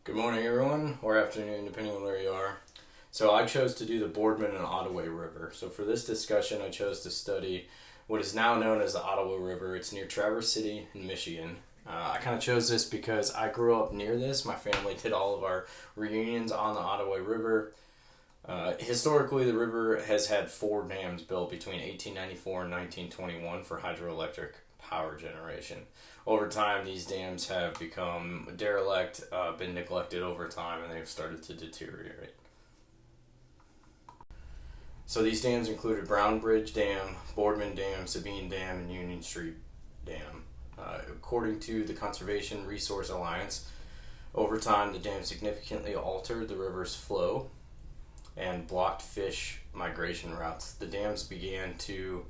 Good morning, everyone, or afternoon, depending on where you are. So I chose to do the Boardman and Ottawa River. So for this discussion, I chose to study what is now known as the Ottawa River. It's near Traverse City in Michigan. I kind of chose this because I grew up near this. My family did all of our reunions on the Ottawa River. Historically, the river has had 4 dams built between 1894 and 1921 for hydroelectric power generation. Over time, these dams have become derelict, been neglected over time, and they've started to deteriorate. So these dams included Brown Bridge Dam, Boardman Dam, Sabine Dam, and Union Street Dam. According to the Conservation Resource Alliance, over time the dam significantly altered the river's flow and blocked fish migration routes. The dams began to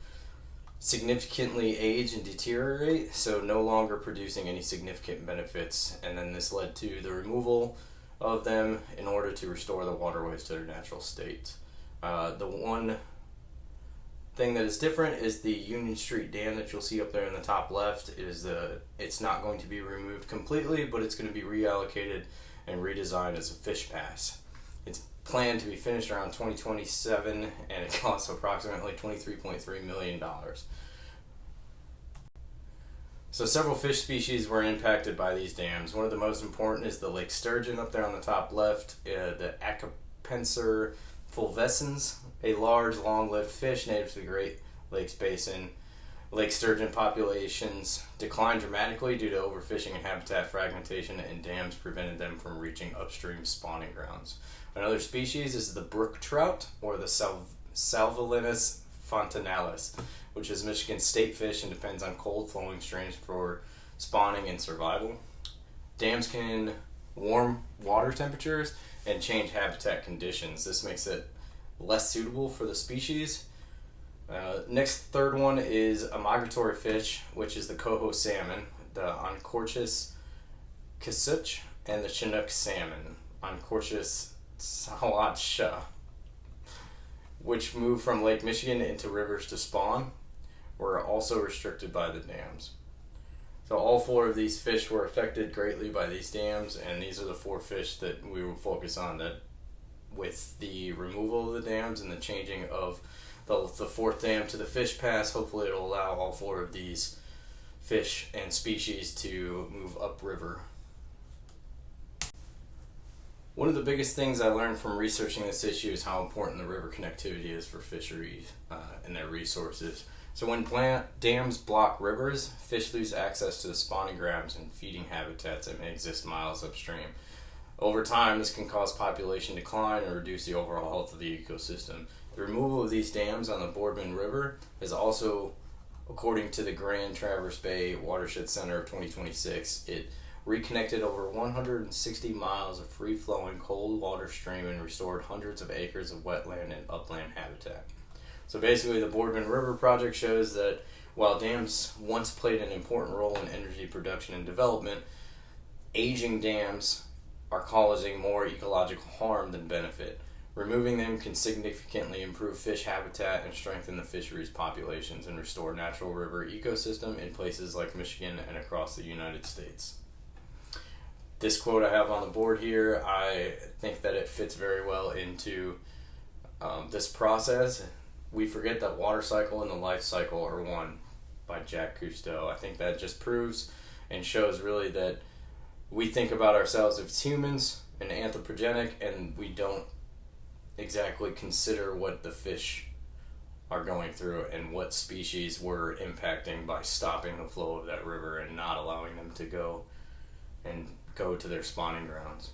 significantly age and deteriorate, so no longer producing any significant benefits, and then this led to the removal of them in order to restore the waterways to their natural state. The one thing that is different is the Union Street Dam that you'll see up there in the top left. It's not going to be removed completely, but it's going to be reallocated and redesigned as a fish pass. It's planned to be finished around 2027, and it costs approximately $23.3 million. So several fish species were impacted by these dams. One of the most important is the lake sturgeon up there on the top left, the Acropensor fulvescens, a large, long-lived fish native to the Great Lakes Basin. Lake sturgeon populations declined dramatically due to overfishing and habitat fragmentation, and dams prevented them from reaching upstream spawning grounds. Another species is the brook trout, or the Salvelinus fontinalis, which is Michigan's state fish and depends on cold flowing streams for spawning and survival. Dams can warm water temperatures and change habitat conditions. This makes it less suitable for the species. Next, third one is a migratory fish, which is the coho salmon, the Oncorchus kasuch, and the Chinook salmon, Oncorchus salatsha, which move from Lake Michigan into rivers to spawn, were also restricted by the dams. So all 4 of these fish were affected greatly by these dams, and these are the 4 fish that we will focus on, that with the removal of the dams and the changing of the 4th dam to the fish pass, hopefully it'll allow all 4 of these fish and species to move upriver. One of the biggest things I learned from researching this issue is how important the river connectivity is for fisheries and their resources. So when dams block rivers, fish lose access to the spawning grounds and feeding habitats that may exist miles upstream. Over time, this can cause population decline and reduce the overall health of the ecosystem. The removal of these dams on the Boardman River is also, according to the Grand Traverse Bay Watershed Center of 2026, it reconnected over 160 miles of free-flowing cold water stream and restored hundreds of acres of wetland and upland habitat. So basically, the Boardman River project shows that while dams once played an important role in energy production and development, aging dams are causing more ecological harm than benefit. Removing them can significantly improve fish habitat and strengthen the fisheries populations and restore natural river ecosystem in places like Michigan and across the United States. This quote I have on the board here, I think that it fits very well into this process. We forget that water cycle and the life cycle are one, by Jacques Cousteau. I think that just proves and shows really that we think about ourselves as humans and anthropogenic, and we don't exactly consider what the fish are going through and what species we're impacting by stopping the flow of that river and not allowing them to go to their spawning grounds.